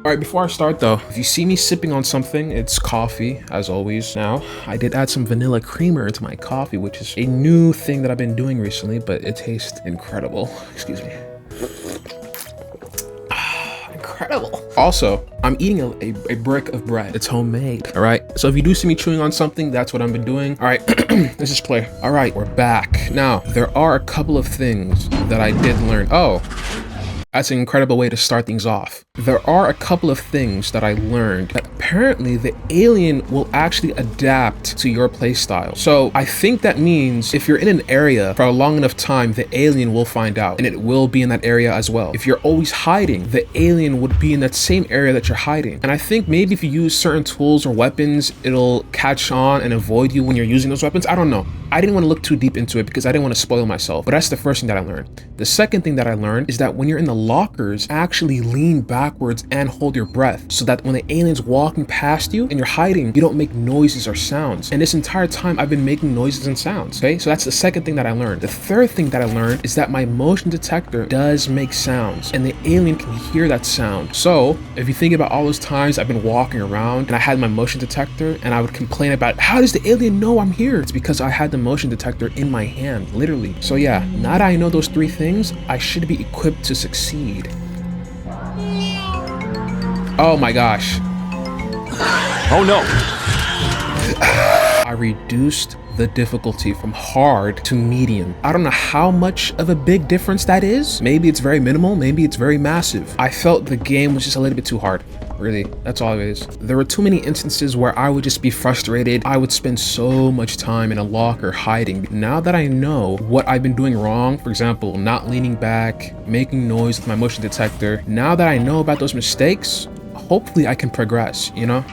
All right, before I start though, if you see me sipping on something, it's coffee, as always. Now, I did add some vanilla creamer into my coffee, which is a new thing that I've been doing recently, but it tastes incredible. Excuse me. Incredible. Also, I'm eating a brick of bread. It's homemade, all right? So if you do see me chewing on something, that's what I've been doing. All right, let's just play. All right, we're back. Now, there are a couple of things that I did learn. Oh, that's an incredible way to start things off. There are a couple of things that I learned that apparently the alien will actually adapt to your playstyle. So I think that means if you're in an area for a long enough time, the alien will find out and it will be in that area as well. If you're always hiding, the alien would be in that same area that you're hiding. And I think maybe if you use certain tools or weapons, it'll catch on and avoid you when you're using those weapons. I don't know. I didn't want to look too deep into it because I didn't want to spoil myself, but that's the first thing that I learned. The second thing that I learned is that when you're in the lockers, actually lean backwards and hold your breath so that when the alien's walking past you and you're hiding, you don't make noises or sounds. And this entire time I've been making noises and sounds, okay? So that's the second thing that I learned. The third thing that I learned is that my motion detector does make sounds and the alien can hear that sound. So if you think about all those times I've been walking around and I had my motion detector and I would complain about, how does the alien know I'm here? It's because I had the motion detector in my hand, literally. So yeah, now that I know those three things, I should be equipped to succeed. Oh my gosh. Oh no. I reduced the difficulty from hard to medium. I don't know how much of a big difference that is. Maybe it's very minimal, maybe it's very massive. I felt the game was just a little bit too hard. Really, that's all it is. There were too many instances where I would just be frustrated. I would spend so much time in a locker hiding. Now that I know what I've been doing wrong, for example, not leaning back, making noise with my motion detector, now that I know about those mistakes, hopefully I can progress, you know?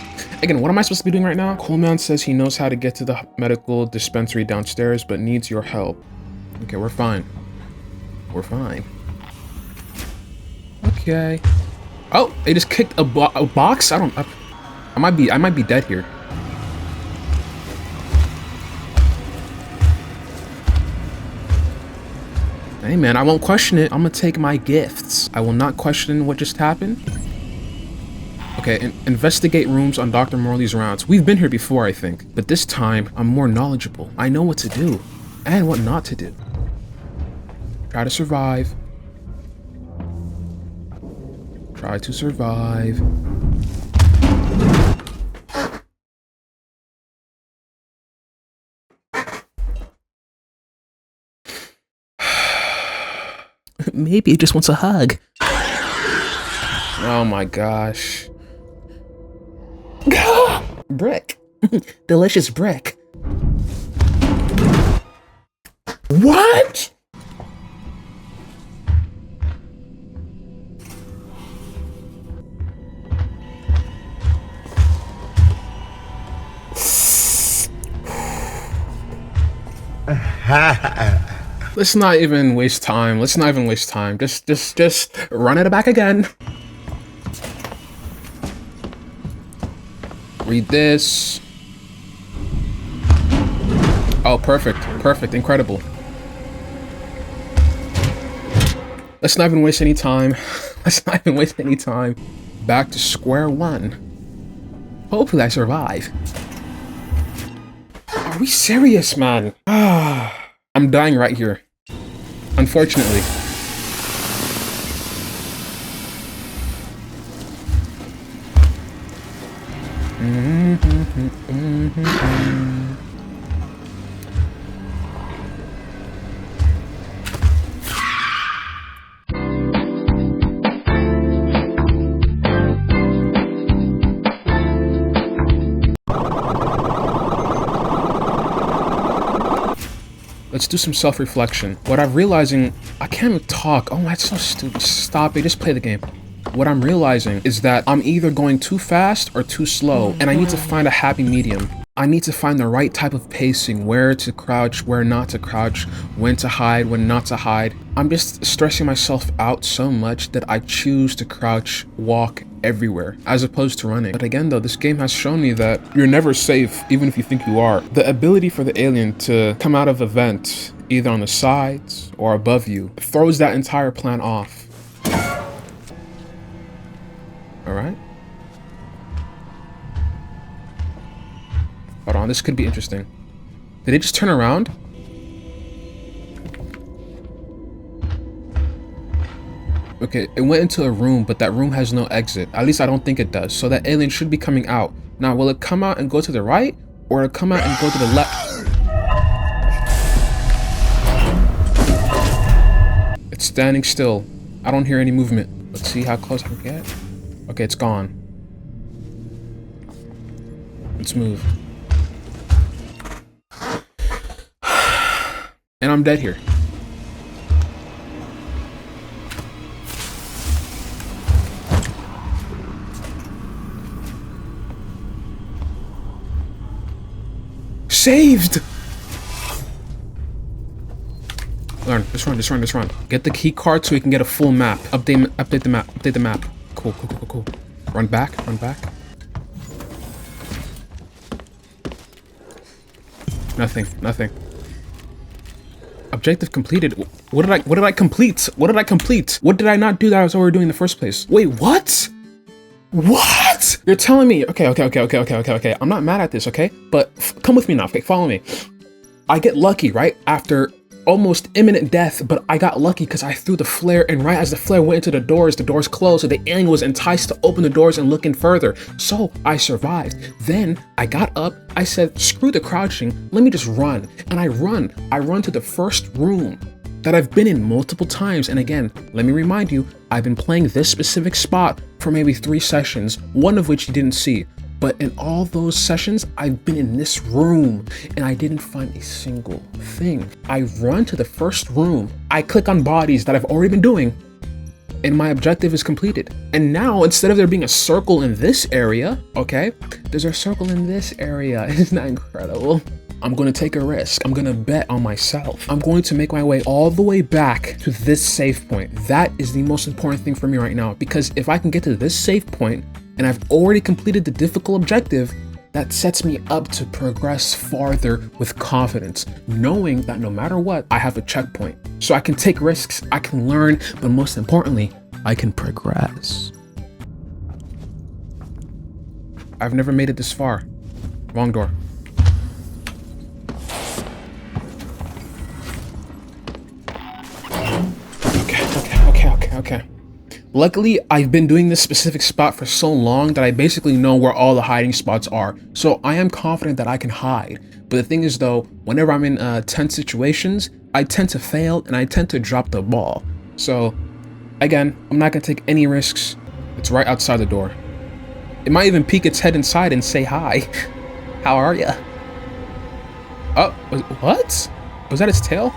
Again, what am I supposed to be doing right now? Coolman says he knows how to get to the medical dispensary downstairs, but needs your help. Okay, we're fine. We're fine. Okay. Oh, they just kicked a box? I might be dead here. Hey man, I won't question it. I'm gonna take my gifts. I will not question what just happened. Okay, investigate rooms on Dr. Morley's rounds. We've been here before, I think, but this time I'm more knowledgeable. I know what to do and what not to do. Try to survive. Try to survive. Maybe it just wants a hug. Oh my gosh. Brick. Delicious brick. What? Let's not even waste time. Let's not even waste time. Just run it back again. Read this. Oh, perfect. Perfect. Incredible. Let's not even waste any time. Let's not even waste any time. Back to square one. Hopefully I survive. Are we serious, man? I'm dying right here. Unfortunately. Let's do some self-reflection. What I'm realizing, I can't even talk. Oh, that's so stupid. Stop it, just play the game. What I'm realizing is that I'm either going too fast or too slow, and I need to find a happy medium. I need to find the right type of pacing, where to crouch, where not to crouch, when to hide, when not to hide. I'm just stressing myself out so much that I choose to crouch, walk everywhere, as opposed to running. But again though, this game has shown me that you're never safe, even if you think you are. The ability for the alien to come out of a vent, either on the sides or above you, throws that entire plan off. All right. on, this could be interesting. Did it just turn around? Okay, it went into a room, but that room has no exit. At least I don't think it does. So that alien should be coming out. Now, will it come out and go to the right? Or will it come out and go to the left? It's standing still. I don't hear any movement. Let's see how close I can get. Okay, it's gone. Let's move. And I'm dead here. Saved! Learn, just run. Get the key card so we can get a full map. Update the map. Cool. Run back. Nothing. Objective completed. What did I complete? What did I not do that I was already doing in the first place? Wait, what? What? You're telling me, okay. I'm not mad at this, okay? But come with me now, okay? Follow me. I get lucky, right? After almost imminent death, but I got lucky because I threw the flare, and right as the flare went into the doors closed, so the alien was enticed to open the doors and look in further. So I survived. Then I got up, I said, screw the crouching, let me just run. And I run to the first room that I've been in multiple times. And again, let me remind you, I've been playing this specific spot for maybe 3 sessions, one of which you didn't see. But in all those sessions, I've been in this room and I didn't find a single thing. I run to the first room, I click on bodies that I've already been doing, and my objective is completed. And now, instead of there being a circle in this area, okay, there's a circle in this area. Isn't that incredible? I'm gonna take a risk. I'm gonna bet on myself. I'm going to make my way all the way back to this save point. That is the most important thing for me right now, because if I can get to this save point and I've already completed the difficult objective, that sets me up to progress farther with confidence, knowing that no matter what, I have a checkpoint. So I can take risks, I can learn, but most importantly, I can progress. I've never made it this far. Wrong door. Okay. Luckily, I've been doing this specific spot for so long that I basically know where all the hiding spots are. So I am confident that I can hide. But the thing is though, whenever I'm in tense situations, I tend to fail and I tend to drop the ball. So again, I'm not gonna take any risks. It's right outside the door. It might even peek its head inside and say hi. How are ya? Oh, what? Was that its tail?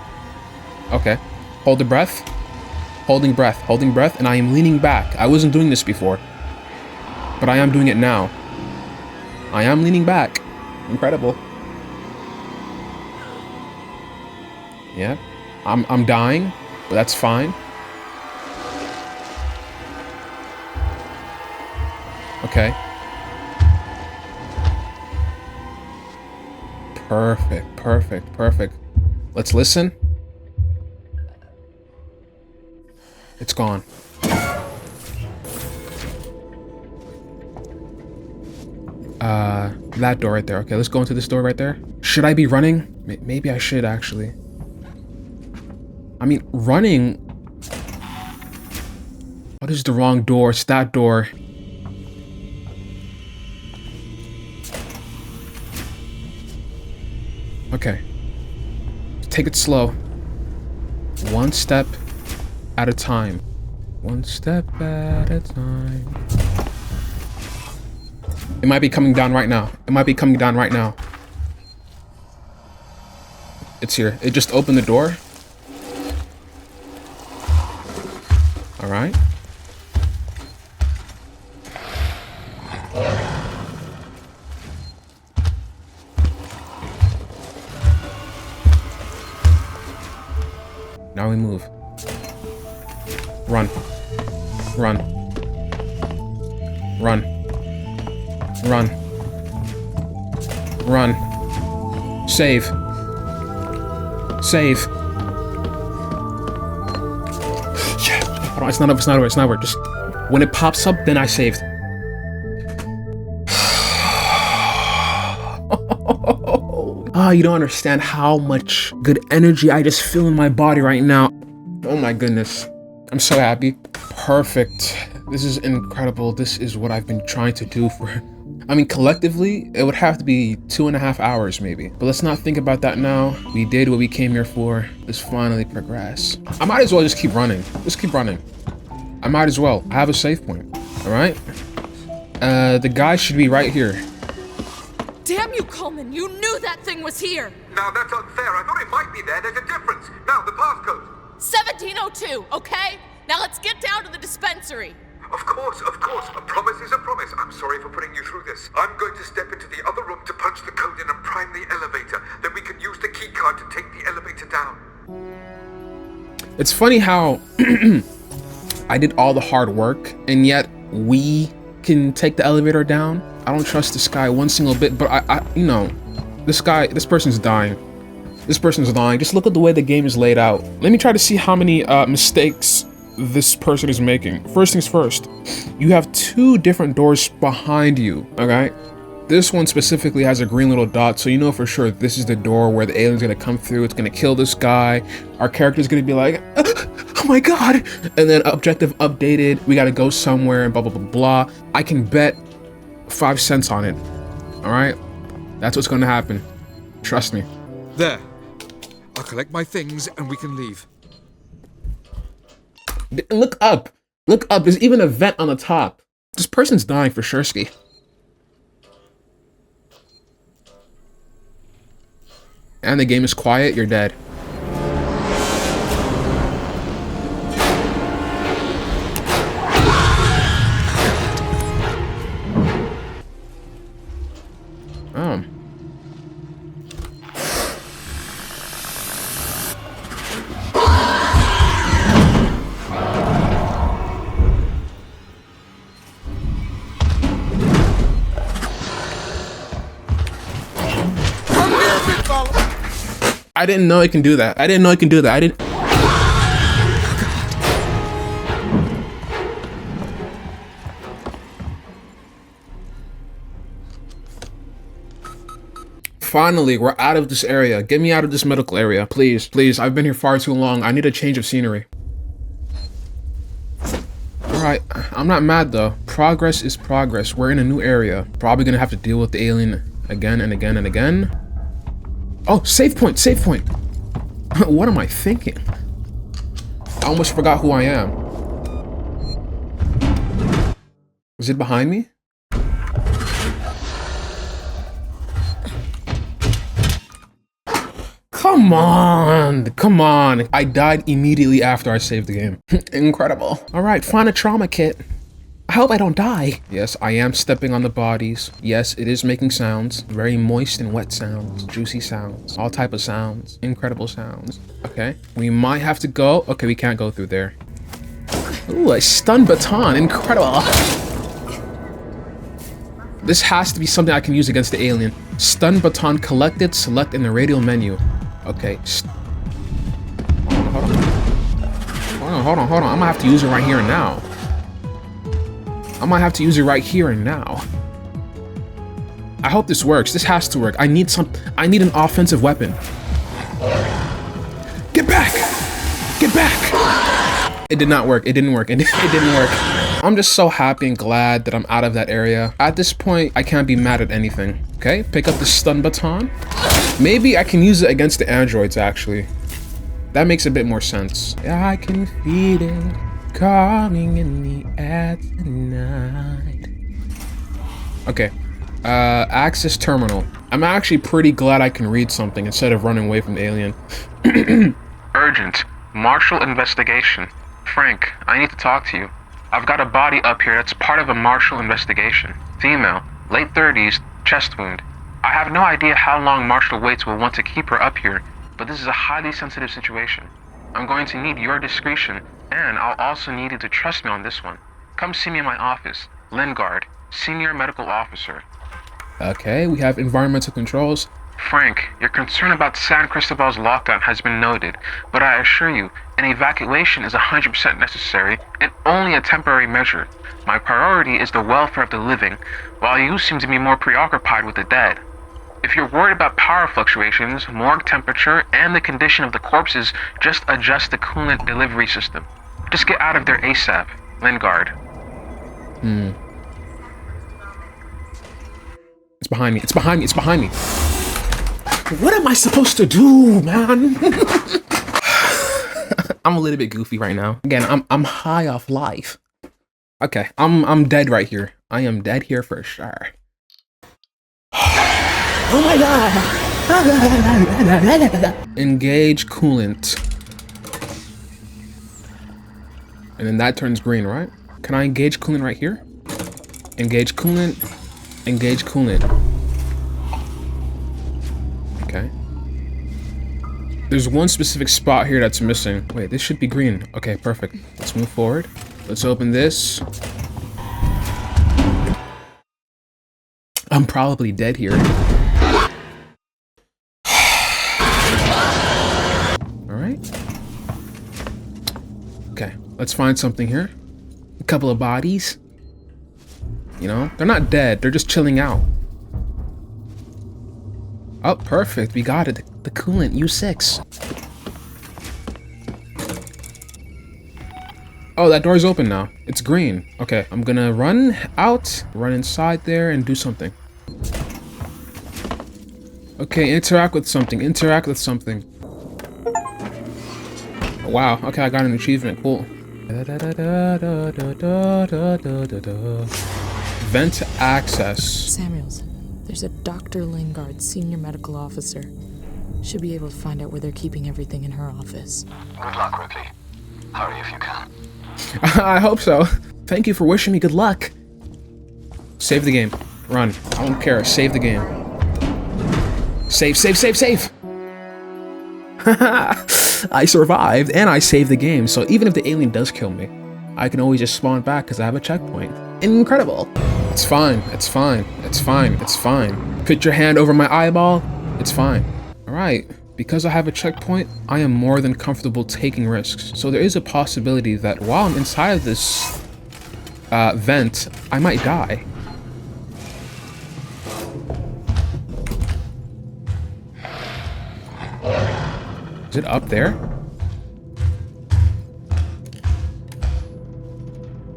Okay, hold the breath. Holding breath, and I am leaning back. I wasn't doing this before, but I am doing it now. I am leaning back. Incredible. Yeah, I'm dying, but that's fine. Okay. Perfect. Let's listen. It's gone. That door right there. Okay, let's go into this door right there. Should I be running? Maybe I should actually. I mean, running. What is the wrong door? It's that door. Okay. Take it slow. One step at a time. One step at a time. It might be coming down right now. It's here. It just opened the door. All right. Now we move. Run. Save. Yeah. Hold on, it's not over. Just when it pops up, then I saved. Oh, you don't understand how much good energy I just feel in my body right now. Oh my goodness. I'm so happy. Perfect. This is incredible. This is what I've been trying to do for, I mean, collectively, it would have to be 2.5 hours maybe. But let's not think about that now. We did what we came here for. Let's finally progress. I might as well just keep running. Just keep running. I might as well. I have a save point. All right. The guy should be right here. Damn you, Coleman! You knew that thing was here! Now that's unfair. I thought it might be there. There's a difference. Now, the passcode. 1702, okay? Now let's get down to the dispensary. Of course, of course. A promise is a promise. I'm sorry for putting you through this. I'm going to step into the other room to punch the code in and prime the elevator. Then we can use the key card to take the elevator down. It's funny how I did all the hard work and yet we can take the elevator down. I don't trust this guy one single bit, but I you know, this person's dying. This person's dying. Just look at the way the game is laid out. Let me try to see how many mistakes this person is making. First things first, you have 2 different doors behind you, okay? This one specifically has a green little dot, so you know for sure this is the door where the alien's gonna come through. It's gonna kill this guy. Our character's gonna be like, oh my god! And then objective updated, we gotta go somewhere and blah, blah, blah, blah. I can bet 5 cents on it, all right? That's what's gonna happen. Trust me. There. I'll collect my things and we can leave. Look up. Look up. There's even a vent on the top. This person's dying for sure, ski. And the game is quiet. You're dead. I didn't know it can do that. I didn't know it can do that. I didn't. Finally, we're out of this area. Get me out of this medical area. Please, please. I've been here far too long. I need a change of scenery. Alright, I'm not mad though. Progress is progress. We're in a new area. Probably gonna have to deal with the alien again and again and again. Oh, save point, save point. What am I thinking? I almost forgot who I am. Is it behind me? Come on, come on. I died immediately after I saved the game. Incredible. All right, find a trauma kit. I hope I don't die. Yes, I am stepping on the bodies. Yes, it is making sounds. Very moist and wet sounds. Juicy sounds. All type of sounds. Incredible sounds. Okay, we might have to go. Okay, we can't go through there. Ooh, a stun baton. Incredible. This has to be something I can use against the alien. Stun baton collected. Select in the radial menu. Okay. Hold on. I'm gonna have to use it right here and now. I might have to use it right here and now. I hope this works. This has to work. I need an offensive weapon. Get back! Get back! It did not work. It didn't work. It didn't work. I'm just so happy and glad that I'm out of that area. At this point, I can't be mad at anything. Okay, pick up the stun baton. Maybe I can use it against the androids, actually. That makes a bit more sense. Yeah, I can feel it coming in the air tonight. Okay, access terminal. I'm actually pretty glad I can read something instead of running away from the alien. Urgent. Marshal investigation. Frank, I need to talk to you. I've got a body up here that's part of a Marshal investigation. Female, late 30s, chest wound. I have no idea how long Marshal Waits will want to keep her up here, but this is a highly sensitive situation. I'm going to need your discretion, and I'll also need you to trust me on this one. Come see me in my office. Lingard, Senior Medical Officer. Okay, we have environmental controls. Frank, your concern about San Cristobal's lockdown has been noted, but I assure you, an evacuation is 100% necessary and only a temporary measure. My priority is the welfare of the living, while you seem to be more preoccupied with the dead. If you're worried about power fluctuations, morgue temperature, and the condition of the corpses, just adjust the coolant delivery system. Just get out of there ASAP. Lingard. It's behind me. It's behind me. It's behind me. What am I supposed to do, man? I'm a little bit goofy right now. Again, I'm high off life. Okay, I'm dead right here. I am dead here for sure. Oh my god! Engage coolant. And then that turns green, right? Can I engage coolant right here? Engage coolant. Engage coolant. Okay. There's one specific spot here that's missing. Wait, this should be green. Okay, perfect. Let's move forward. Let's open this. I'm probably dead here. Alright. Okay, let's find something here. A couple of bodies. You know, they're not dead, they're just chilling out. Oh, perfect, we got it. The coolant, U6. Oh, that door's open now. It's green. Okay, I'm gonna run out, run inside there, and do something. Okay, interact with something, interact with something. Oh, wow, okay, I got an achievement, cool. Vent access. Samuels, there's a Dr. Lingard, senior medical officer. Should be able to find out where they're keeping everything in her office. Good luck, Ripley. Hurry if you can. I hope so. Thank you for wishing me good luck. Save the game. Run. I don't care. Save the game. Save, save, save, save! I survived and I saved the game, so even if the alien does kill me, I can always just spawn back because I have a checkpoint. Incredible. It's fine. It's fine. It's fine. It's fine. Put your hand over my eyeball. It's fine. Alright. Because I have a checkpoint, I am more than comfortable taking risks. So there is a possibility that while I'm inside of this vent, I might die. Is it up there?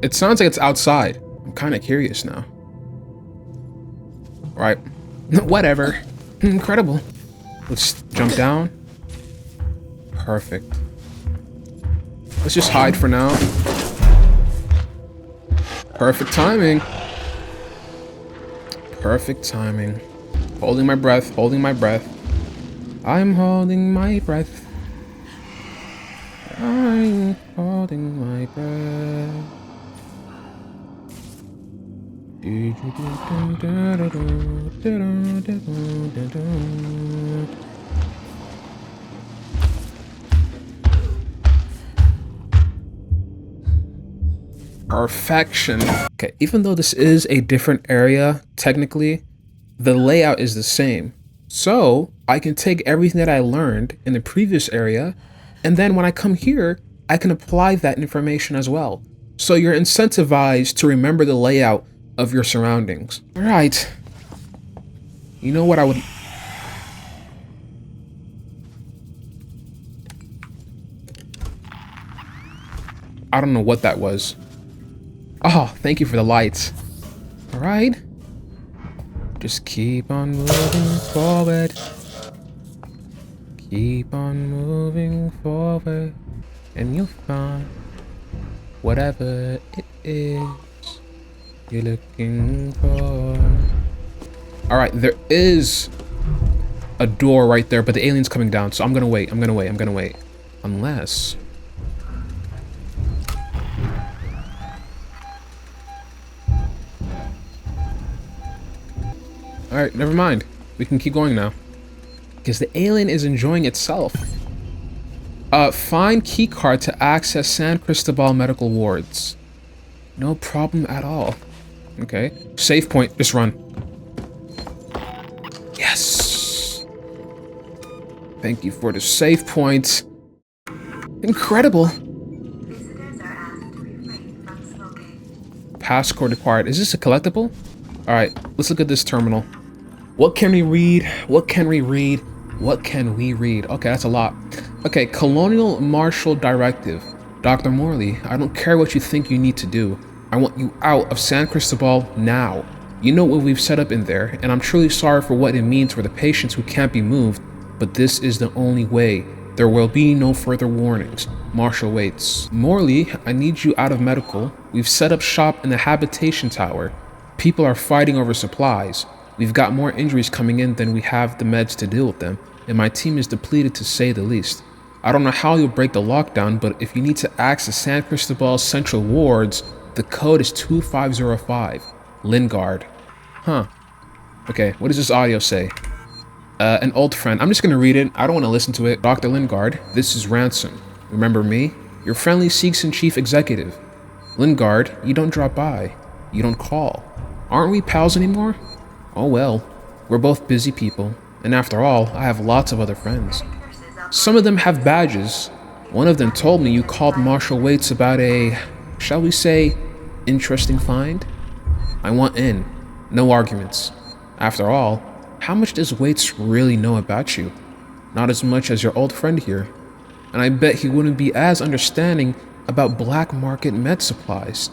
It sounds like it's outside. I'm kind of curious now. Right. Whatever. Incredible. Let's jump down. Perfect. Let's just hide for now. Perfect timing. Perfect timing. Holding my breath, holding my breath. I'm holding my breath. I'm holding my breath. Perfection. Okay, even though this is a different area, technically, the layout is the same. So I can take everything that I learned in the previous area, and then when I come here, I can apply that information as well. So you're incentivized to remember the layout of your surroundings. All right. You know what I would... I don't know what that was. Oh, thank you for the lights. All right. Just keep on moving forward. Keep on moving forward. And you'll find whatever it is you're looking for. Alright, there is a door right there, but the alien's coming down, so I'm gonna wait, I'm gonna wait, I'm gonna wait. Unless... Alright, never mind. We can keep going now. Because the alien is enjoying itself. Find keycard to access San Cristobal medical wards. No problem at all. Okay. Save point. Just run. Yes. Thank you for the save point. Incredible. Visitors are asked to refrain from smoking. Passcode required. Is this a collectible? Alright, let's look at this terminal. What can we read? What can we read? What can we read? Okay, that's a lot. Okay, Colonial Martial Directive. Dr. Morley, I don't care what you think you need to do. I want you out of San Cristobal now. You know what we've set up in there, and I'm truly sorry for what it means for the patients who can't be moved, but this is the only way. There will be no further warnings. Marshal waits. Morley, I need you out of medical. We've set up shop in the habitation tower. People are fighting over supplies. We've got more injuries coming in than we have the meds to deal with them, and my team is depleted to say the least. I don't know how you'll break the lockdown, but if you need to access San Cristobal's central wards, the code is 2505. Lingard. Huh. Okay, what does this audio say? An old friend. I'm just gonna read it. I don't want to listen to it. Dr. Lingard, this is Ransom. Remember me? Your friendly Seegson chief executive. Lingard, you don't drop by. You don't call. Aren't we pals anymore? Oh well. We're both busy people. And after all, I have lots of other friends. Some of them have badges. One of them told me you called Marshal Waits about a, shall we say, interesting find? I want in. No arguments. After all, how much does Waits really know about you? Not as much as your old friend here. And I bet he wouldn't be as understanding about black market med supplies.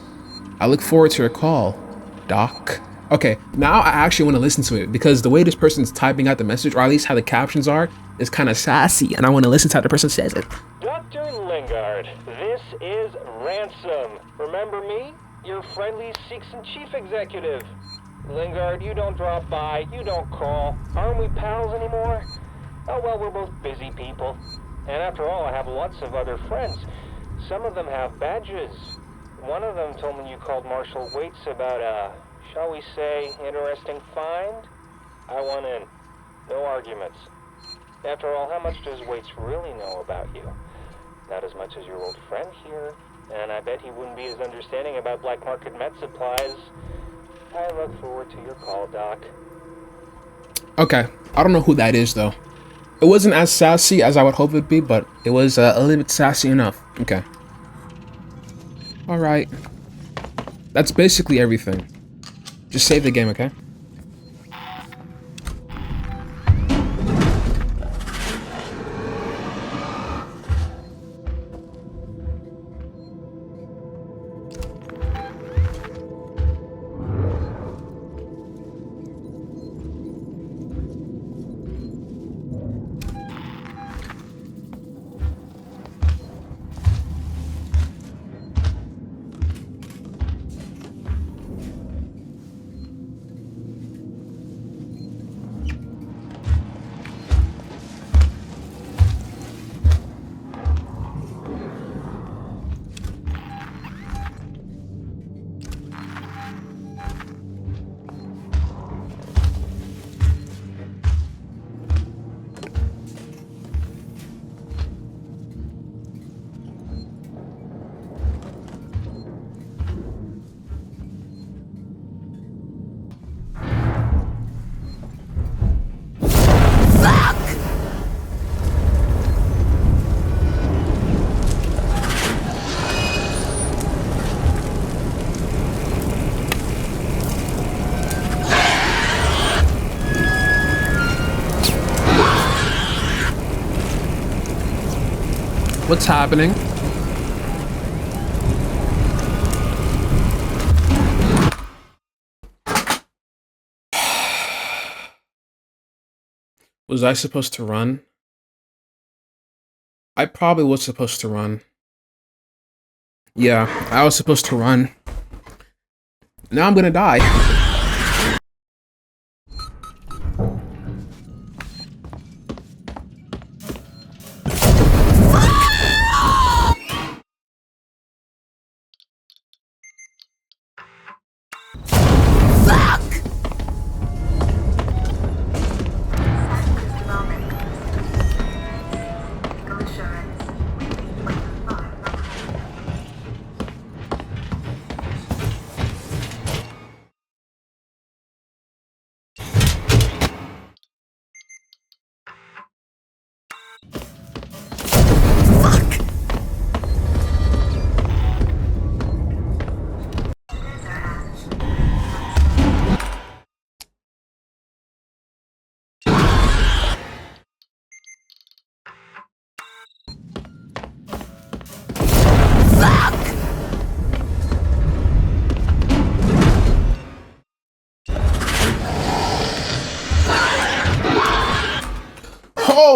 I look forward to your call, Doc. Okay, now I actually want to listen to it because the way this person's typing out the message, or at least how the captions are, is kind of sassy, and I want to listen to how the person says it. Dr. Lingard, this is Ransom. Remember me? Your friendly Seegson chief executive. Lingard, you don't drop by, you don't call. Aren't we pals anymore? Oh well, we're both busy people. And after all, I have lots of other friends. Some of them have badges. One of them told me you called Marshal Waits about a, shall we say, interesting find? I want in. No arguments. After all, how much does Waits really know about you? Not as much as your old friend here. And I bet he wouldn't be as understanding about black market med supplies. I look forward to your call, Doc. Okay, I don't know who that is though. It wasn't as sassy as I would hope it'd be, but it was a little bit sassy enough. Okay. Alright. That's basically everything. Just save the game, okay? What's happening? Was I supposed to run? I probably was supposed to run. Yeah, I was supposed to run. Now I'm gonna die.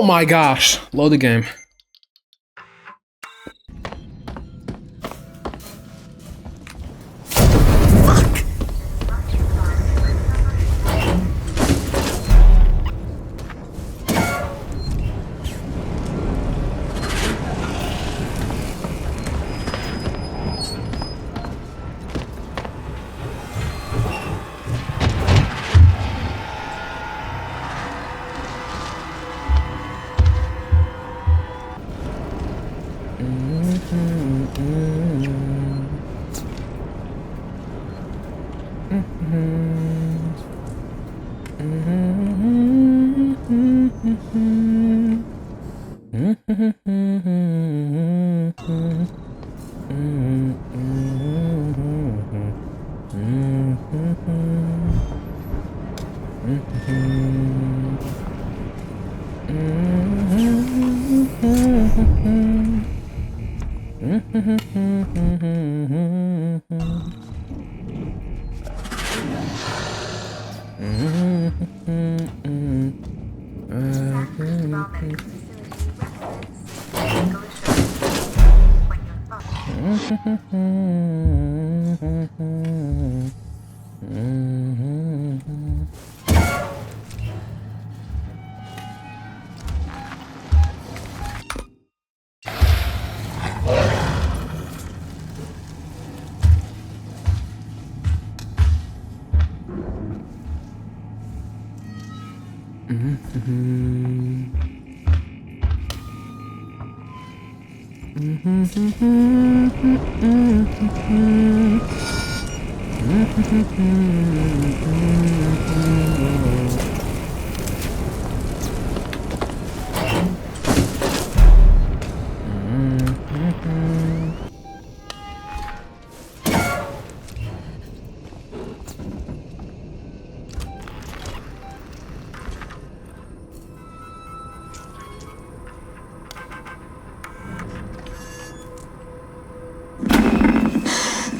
my gosh. Load the game.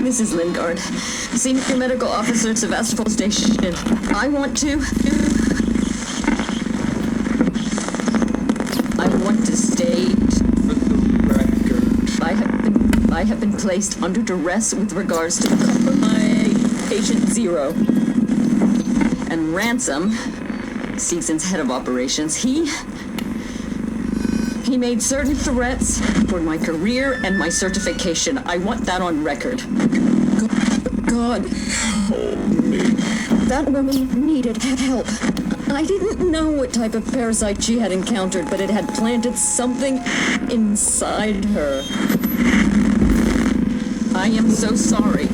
This is Lingard, Senior Medical Officer at Sevastopol Station. I want to state I have been placed under duress with regards to my patient Zero. And Ransom, Seegson's head of operations, he made certain threats for my career and my certification. I want that on record. God, help me. That woman needed help. I didn't know what type of parasite she had encountered, but it had planted something inside her. I am so sorry.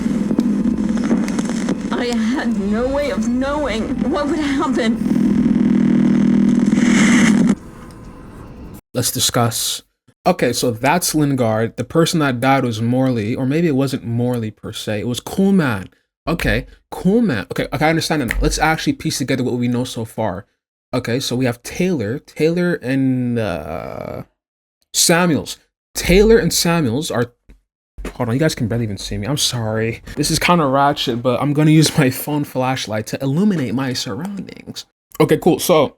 I had no way of knowing what would happen. Let's discuss. Okay, so that's Lingard. The person that died was Morley, or maybe it wasn't Morley per se. It was Coolman. Okay, Coolman. Okay, I understand it now. Let's actually piece together what we know so far. Okay, so we have Taylor and Samuels. Taylor and Samuels are... Hold on, you guys can barely even see me. I'm sorry. This is kind of ratchet, but I'm going to use my phone flashlight to illuminate my surroundings. Okay, cool. So...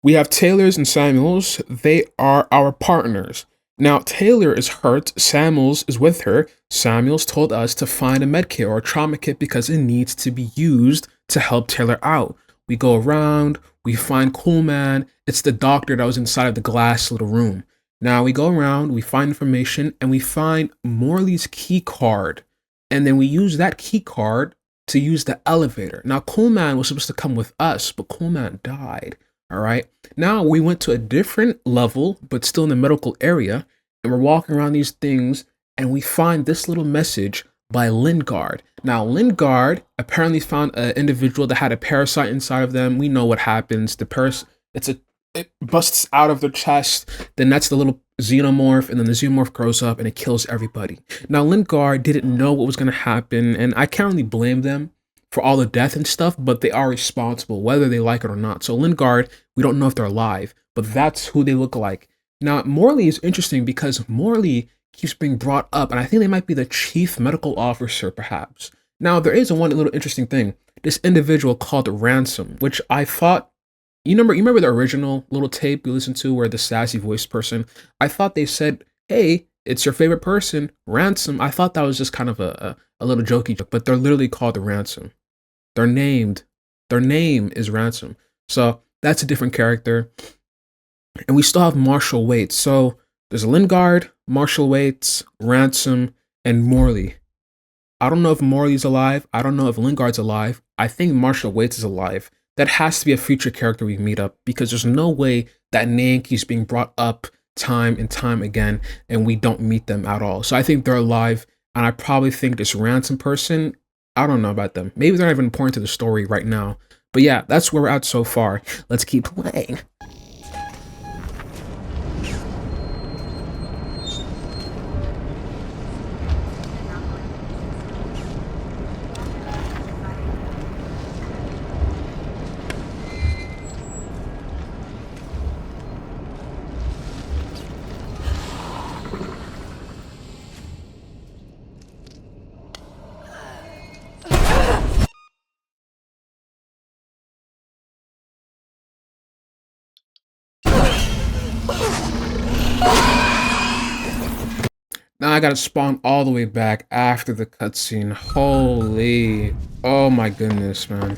we have Taylor's and Samuels. They are our partners. Now, Taylor is hurt. Samuels is with her. Samuels told us to find a med kit or a trauma kit because it needs to be used to help Taylor out. We go around. We find Coolman. It's the doctor that was inside of the glass little room. Now, we go around. We find information. And we find Morley's key card. And then we use that key card to use the elevator. Now, Coolman was supposed to come with us, but Coolman died. All right. Now we went to a different level, but still in the medical area. And we're walking around these things and we find this little message by Lingard. Now, Lingard apparently found an individual that had a parasite inside of them. We know what happens. It busts out of their chest. Then that's the little xenomorph. And then the xenomorph grows up and it kills everybody. Now, Lingard didn't know what was going to happen. And I can't really blame them for all the death and stuff, but they are responsible, whether they like it or not. So Lingard, we don't know if they're alive, but that's who they look like. Now, Morley is interesting because Morley keeps being brought up, and I think they might be the chief medical officer, perhaps. Now, there is one little interesting thing. This individual called Ransom, which I thought You remember the original little tape we listened to where the sassy voice person, I thought they said, hey, it's your favorite person, Ransom. I thought that was just kind of a little jokey joke, but they're literally called the Ransom. They're named, their name is Ransom. So that's a different character. And we still have Marshall Waits. So there's Lingard, Marshall Waits, Ransom, and Morley. I don't know if Morley's alive. I don't know if Lingard's alive. I think Marshall Waits is alive. That has to be a future character we meet up, because there's no way that name keeps being brought up time and time again and we don't meet them at all. So I think they're alive, and I probably think this Ransom person, I don't know about them. Maybe they're not even important to the story right now. But yeah, that's where we're at so far. Let's keep playing. Now I gotta spawn all the way back after the cutscene. Holy. Oh my goodness, man.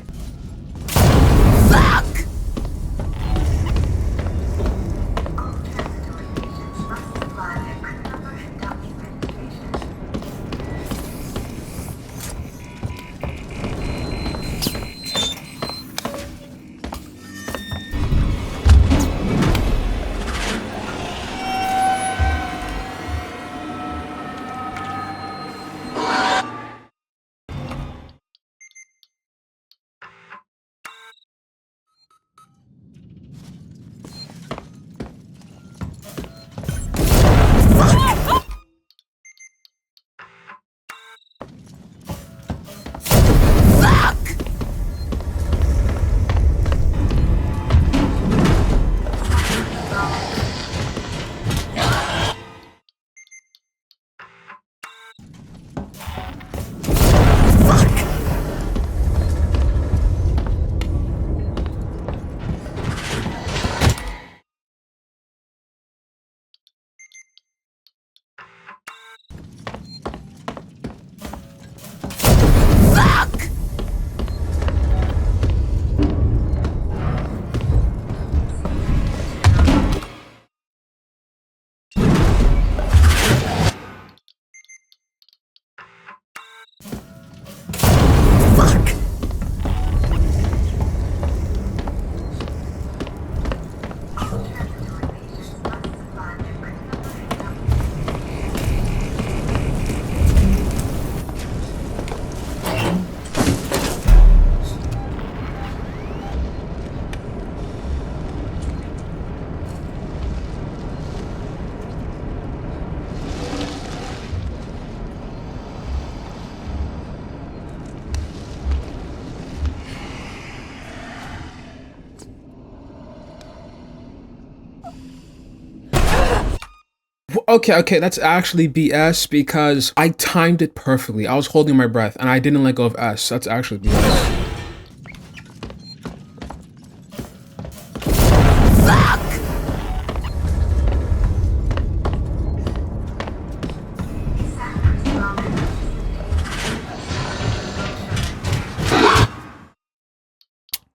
Okay, that's actually BS because I timed it perfectly. I was holding my breath and I didn't let go of S. That's actually BS.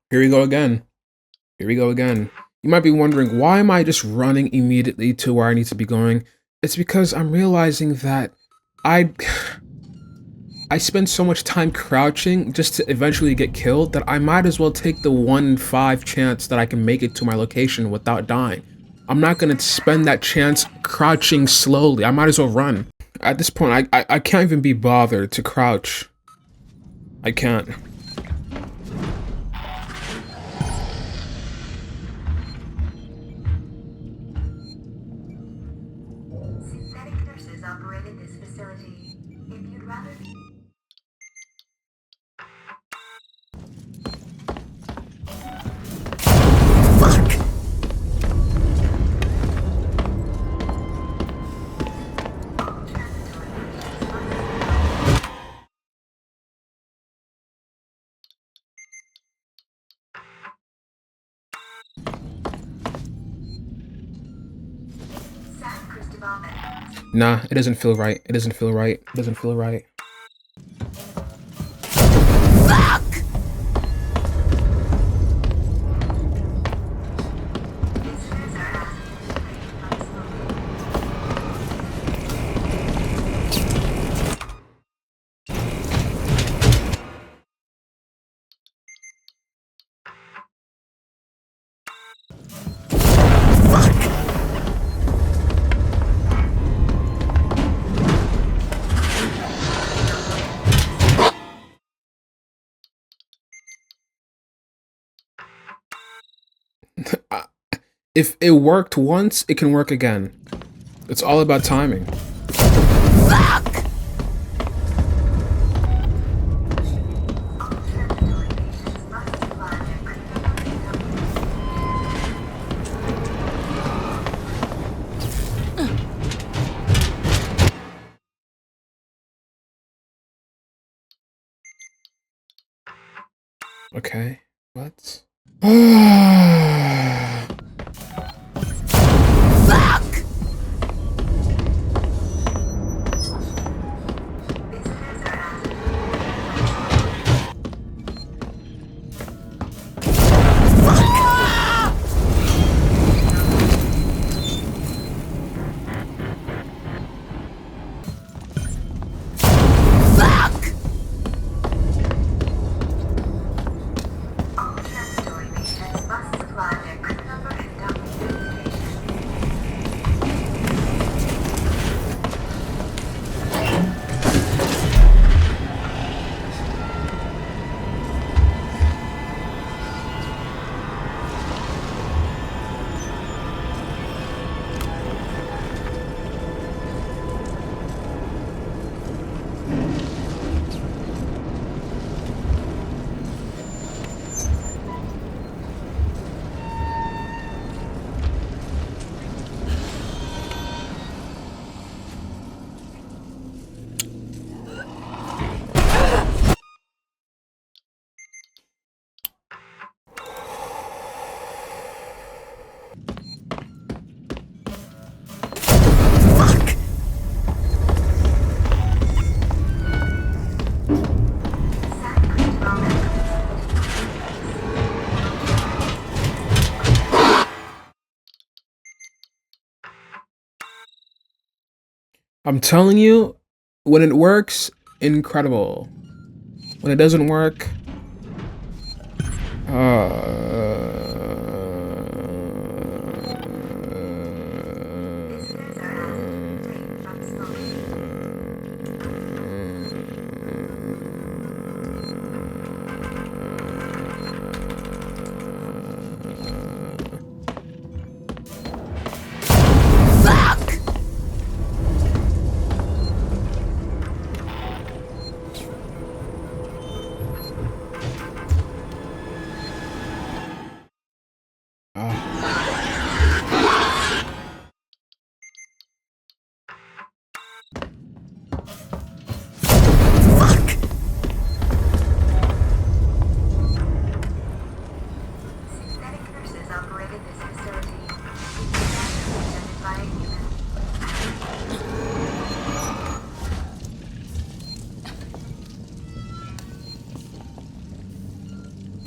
Here we go again. Here we go again. You might be wondering, why am I just running immediately to where I need to be going? It's because I'm realizing that I spend so much time crouching just to eventually get killed that I might as well take the 1 in 5 chance that I can make it to my location without dying. I'm not gonna spend that chance crouching slowly. I might as well run. At this point, I can't even be bothered to crouch. I can't. Synthetic nurses operated this facility. If you'd rather... Nah, it doesn't feel right. It doesn't feel right. It doesn't feel right. If it worked once, it can work again. It's all about timing. Okay, what? I'm telling you, when it works, incredible. When it doesn't work,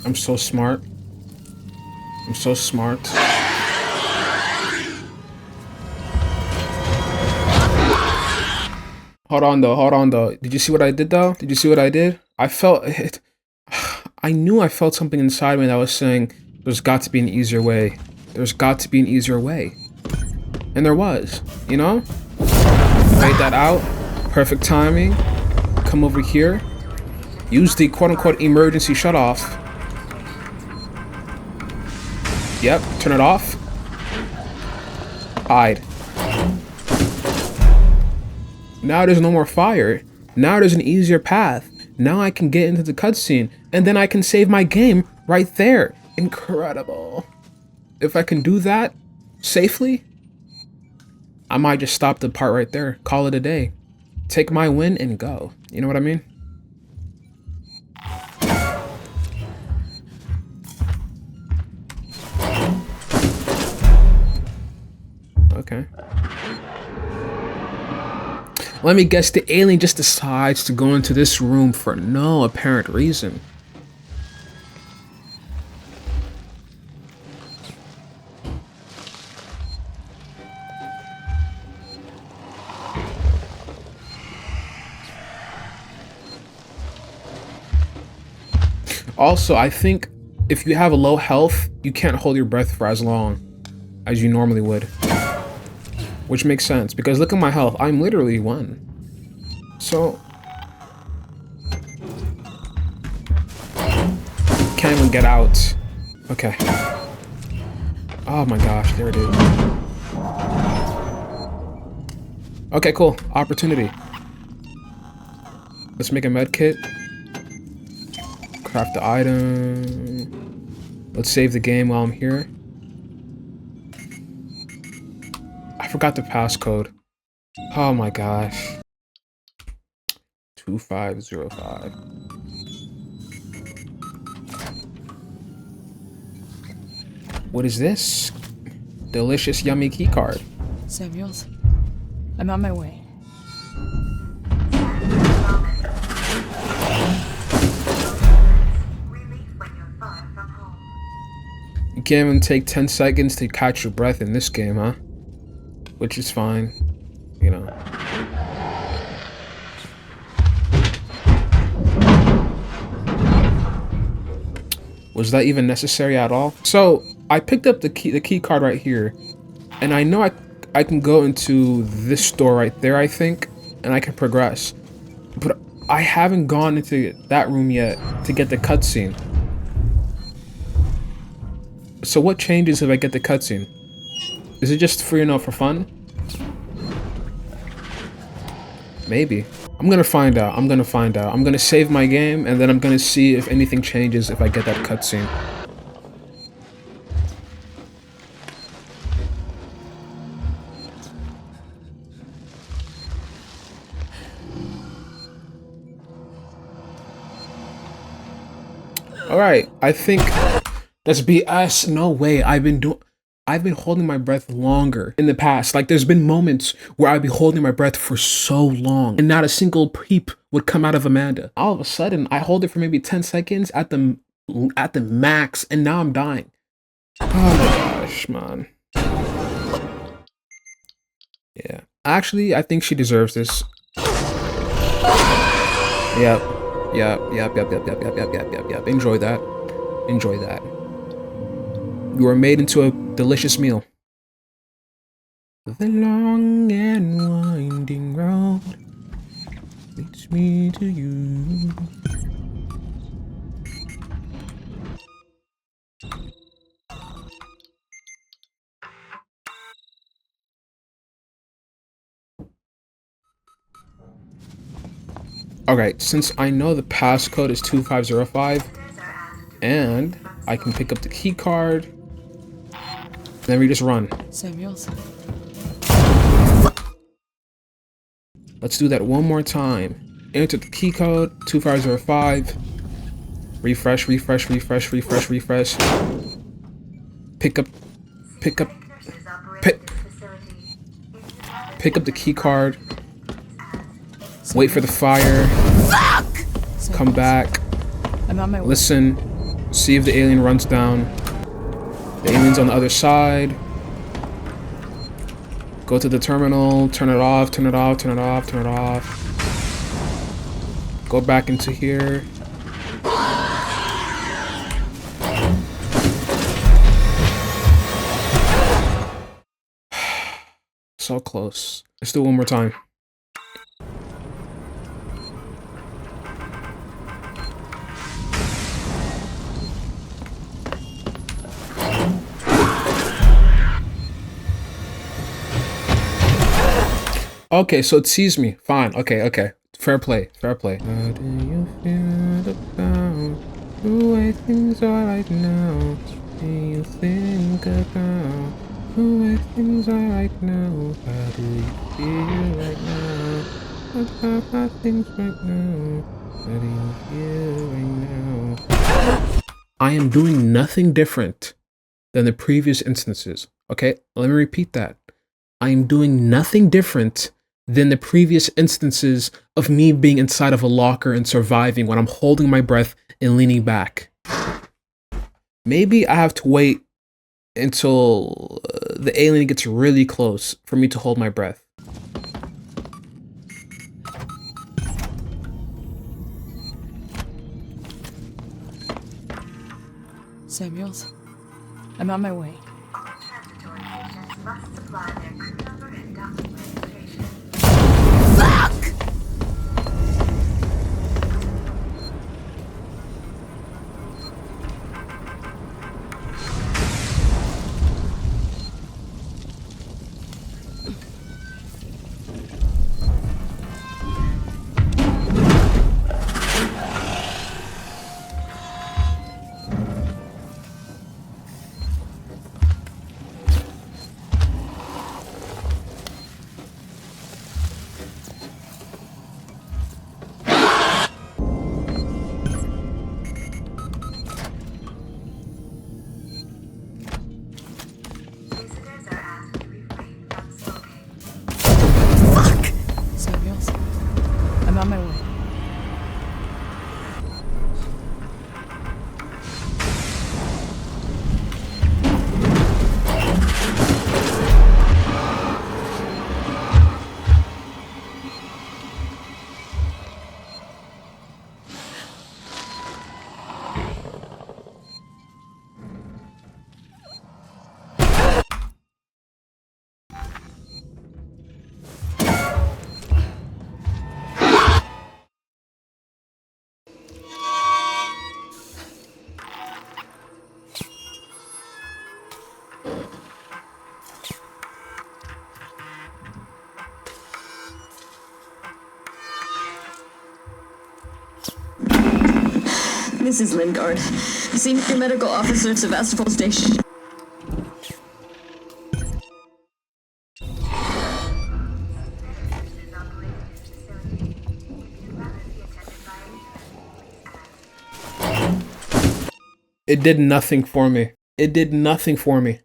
I'm so smart. I'm so smart. Hold on though. Did you see what I did though? Did you see what I did? I felt it. I knew I felt something inside me that was saying, there's got to be an easier way. There's got to be an easier way. And there was, you know? Made that out. Perfect timing. Come over here. Use the quote-unquote emergency shut-off. Yep, turn it off. Hide. Now there's no more fire. Now there's an easier path. Now I can get into the cutscene, and then I can save my game right there. Incredible. If I can do that safely, I might just stop the part right there. Call it a day. Take my win and go. You know what I mean? Okay. Let me guess, the alien just decides to go into this room for no apparent reason. Also, I think if you have a low health, you can't hold your breath for as long as you normally would. Which makes sense, because look at my health. I'm literally 1. So... can't even get out. Okay. Oh my gosh, there it is. Okay, cool. Opportunity. Let's make a med kit. Craft the item. Let's save the game while I'm here. I forgot the passcode. Oh my gosh. 2505. What is this? Delicious, yummy keycard. Samuels, I'm on my way. You can't even take 10 seconds to catch your breath in this game, huh? Which is fine, you know. Was that even necessary at all? So I picked up the key card right here, and I know I can go into this store right there, I think, and I can progress. But I haven't gone into that room yet to get the cutscene. So what changes if I get the cutscene? Is it just for, you know, for fun? Maybe. I'm gonna find out. I'm gonna find out. I'm gonna save my game, and then I'm gonna see if anything changes if I get that cutscene. Alright, I think that's BS. No way. I've been holding my breath longer in the past. Like, there's been moments where I'd be holding my breath for so long and not a single peep would come out of Amanda. All of a sudden, I hold it for maybe 10 seconds at the max, and now I'm dying. Oh my gosh, man. Yeah. Actually, I think she deserves this. Yep. Enjoy that. Enjoy that. You are made into a delicious meal. The long and winding road leads me to you. Alright, since I know the passcode is 2505, and I can pick up the key card, then we just run. Samuels? Let's do that one more time. Enter the key code, 2505. Refresh. Pick up the key card. Wait for the fire. Fuck! Come back. I'm on my way. Listen. See if the alien runs down. The alien's on the other side. Go to the terminal. Turn it off. Go back into here. So close. Let's do it one more time. Okay, so it sees me. Fine. Okay. Fair play. How do you feel about the way things are right now? Do you think about the way things are right now? How do you feel right now? About how things right now? How do you feel right now? I am doing nothing different than the previous instances. Okay, let me repeat that. I am doing nothing different than the previous instances of me being inside of a locker and surviving when I'm holding my breath and leaning back. Maybe I have to wait until the alien gets really close for me to hold my breath. Samuels, I'm on my way. All transitory patients must supply their crew number and docking registration. Visitors are asked to refrain from smoking. Samuels, I'm on my way. This is Lingard, Senior Medical Officer at Sevastopol Station. Nurses operating this facility. If you'd rather be attended by a leader, please ask. It did nothing for me. It did nothing for me.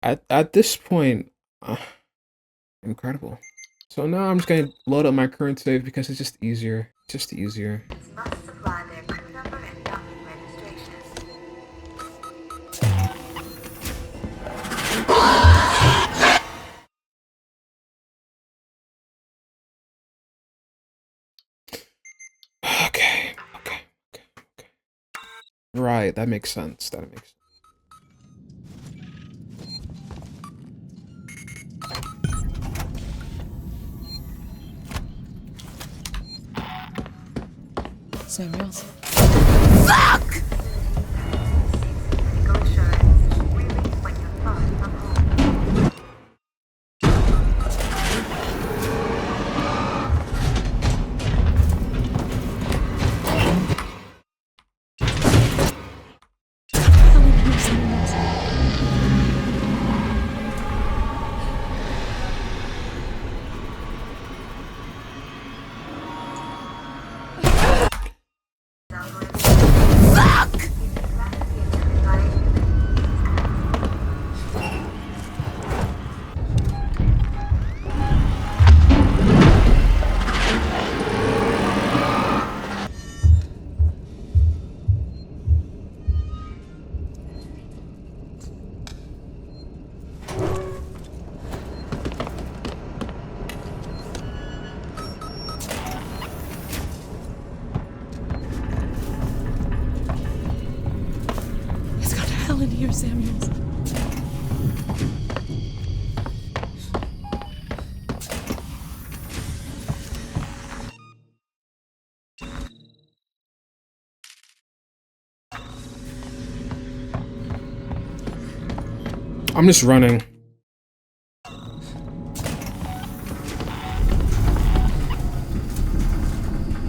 At this point, incredible. So now I'm just gonna load up my current save because it's just easier. Just easier. Must supply their crew number and docking registration. Okay. Right, that makes sense. That makes sense. Samuels? Medical insurance. Release when you're far from home. It's got hell in here, Samuels. I'm just running.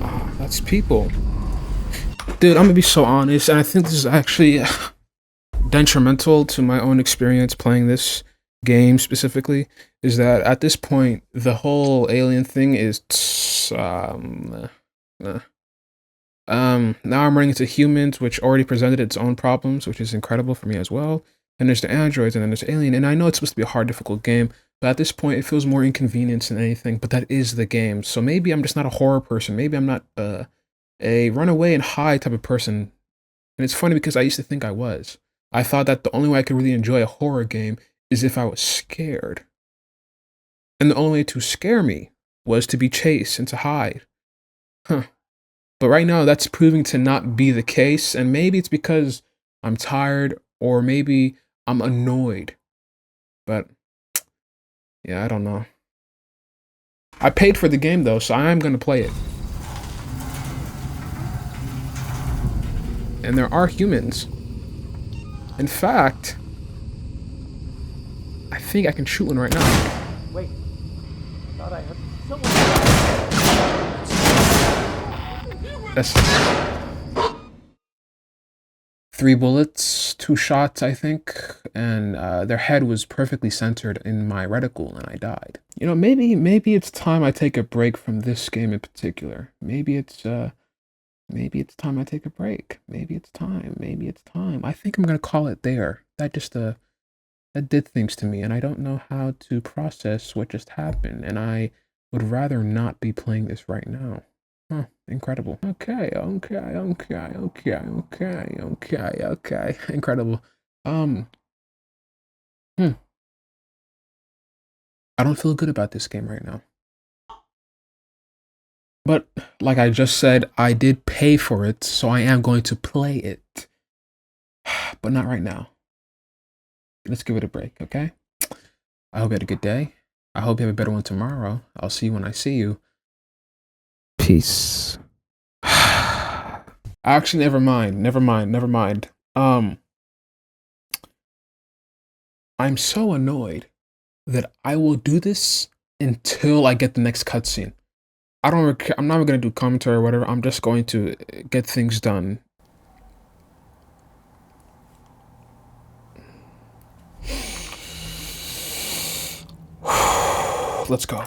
Oh, that's people. Dude, I'm gonna be so honest, and I think this is actually detrimental to my own experience playing this game specifically, is that at this point, the whole alien thing is now I'm running into humans, which already presented its own problems, which is incredible for me as well. and there's the androids, and then there's Alien. And I know it's supposed to be a hard, difficult game, but at this point, it feels more inconvenience than anything. But that is the game. So maybe I'm just not a horror person. Maybe I'm not a run away and hide type of person. And it's funny because I used to think I was. I thought that the only way I could really enjoy a horror game is if I was scared. And the only way to scare me was to be chased and to hide. Huh. But right now, that's proving to not be the case. And maybe it's because I'm tired, or maybe I'm annoyed. But yeah, I don't know. I paid for the game though, so I am going to play it. And there are humans. In fact, I think I can shoot one right now. Wait. I thought I heard someone. That's 3 bullets, 2 shots, I think, and their head was perfectly centered in my reticle, and I died. You know, maybe it's time I take a break from this game in particular. Maybe it's time I take a break. Maybe it's time. I think I'm gonna call it there. That did things to me, and I don't know how to process what just happened, and I would rather not be playing this right now. Huh, incredible. Okay. Incredible. I don't feel good about this game right now. But like I just said, I did pay for it, so I am going to play it. But not right now. Let's give it a break, okay? I hope you had a good day. I hope you have a better one tomorrow. I'll see you when I see you. Peace. Actually, never mind. I'm so annoyed that I will do this until I get the next cutscene. I'm not gonna do commentary or whatever. I'm just going to get things done. Let's go.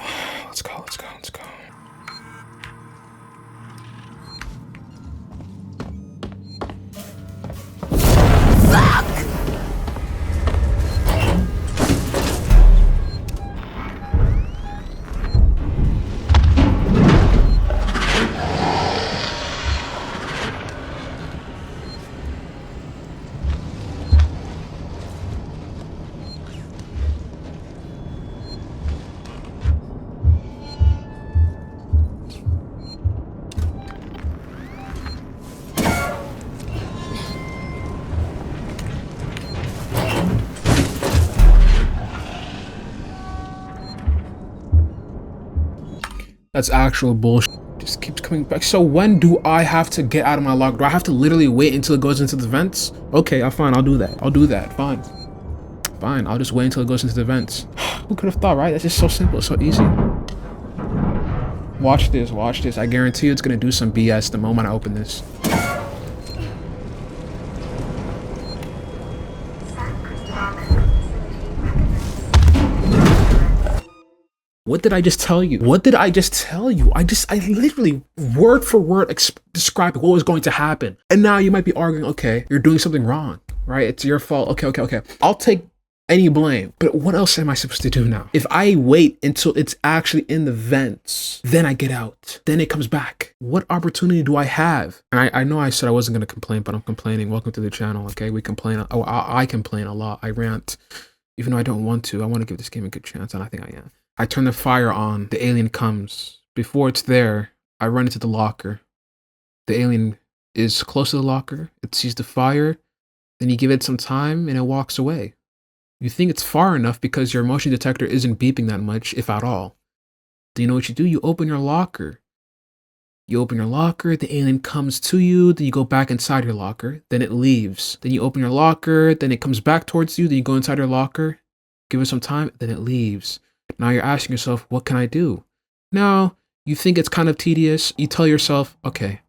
That's actual bullshit. Just keeps coming back. So when do I have to get out of my lock? Do I have to literally wait until it goes into the vents? Okay, fine, I'll do that. Fine, I'll just wait until it goes into the vents. Who could have thought, right? That's just so simple, so easy. Watch this. I guarantee you it's gonna do some BS the moment I open this. What did I just tell you? I literally word for word described what was going to happen. And now you might be arguing, okay, you're doing something wrong, right? It's your fault. Okay. I'll take any blame. But what else am I supposed to do now? If I wait until it's actually in the vents, then I get out, then it comes back. What opportunity do I have? And I know I said I wasn't going to complain, but I'm complaining. Welcome to the channel, okay? We complain. Oh, I complain a lot. I rant. Even though I don't want to. I want to give this game a good chance, and I think I am. I turn the fire on, the alien comes. Before it's there, I run into the locker. The alien is close to the locker, it sees the fire, then you give it some time and it walks away. You think it's far enough because your motion detector isn't beeping that much, if at all. Then you know what you do? You open your locker. The alien comes to you, then you go back inside your locker, then it leaves. Then you open your locker, then it comes back towards you, then you go inside your locker, give it some time, then it leaves. Now you're asking yourself, what can I do? Now, you think it's kind of tedious. You tell yourself, okay,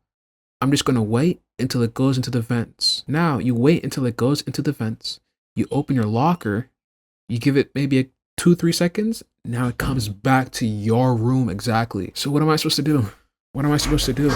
I'm just going to wait until it goes into the vents. Now, you wait until it goes into the vents. You open your locker. You give it maybe 2-3 seconds. Now it comes back to your room exactly. So what am I supposed to do?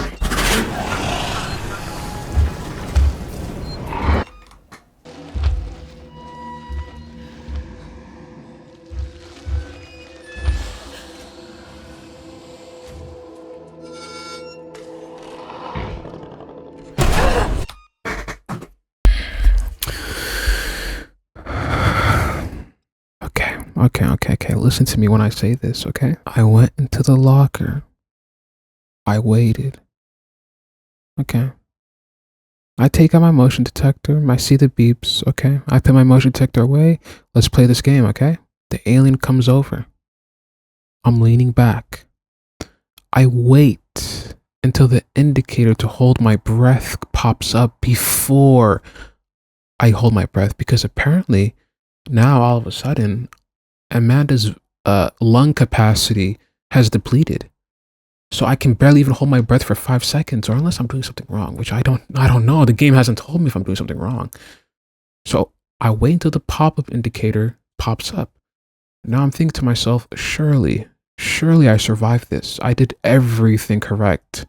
listen to me when I say this, okay? I went into the locker. I waited. Okay. I take out my motion detector. I see the beeps, okay? I put my motion detector away. Let's play this game, okay? The alien comes over. I'm leaning back. I wait until the indicator to hold my breath pops up before I hold my breath, because apparently now all of a sudden Amanda's lung capacity has depleted. So I can barely even hold my breath for 5 seconds, or unless I'm doing something wrong, which I don't know. The game hasn't told me if I'm doing something wrong. So I wait until the pop-up indicator pops up. Now I'm thinking to myself, surely I survived this. I did everything correct.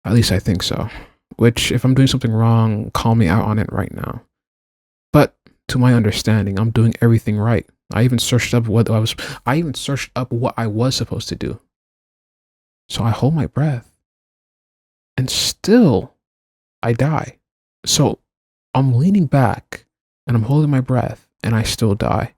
At least I think so. Which, if I'm doing something wrong, call me out on it right now. But to my understanding, I'm doing everything right. I even searched up what I was supposed to do. So I hold my breath, and still I die. So I'm leaning back and I'm holding my breath, and I still die.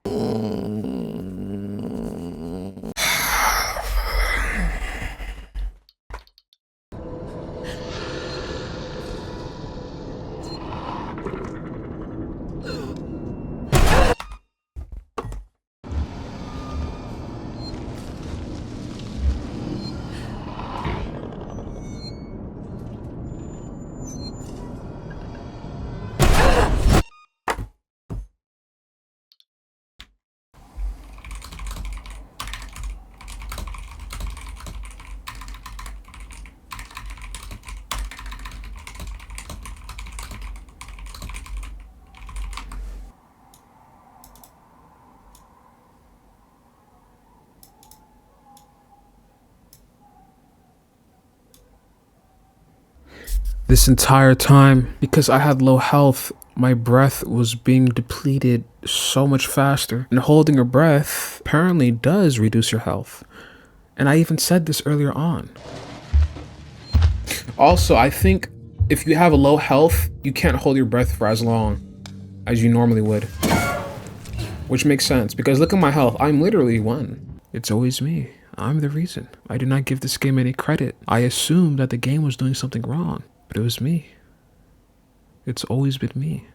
This entire time, because I had low health, my breath was being depleted so much faster. And holding your breath apparently does reduce your health. And I even said this earlier on. Also, I think if you have a low health, you can't hold your breath for as long as you normally would. Which makes sense, because look at my health. I'm literally 1. It's always me. I'm the reason. I did not give this game any credit. I assumed that the game was doing something wrong. But it was me. It's always been me.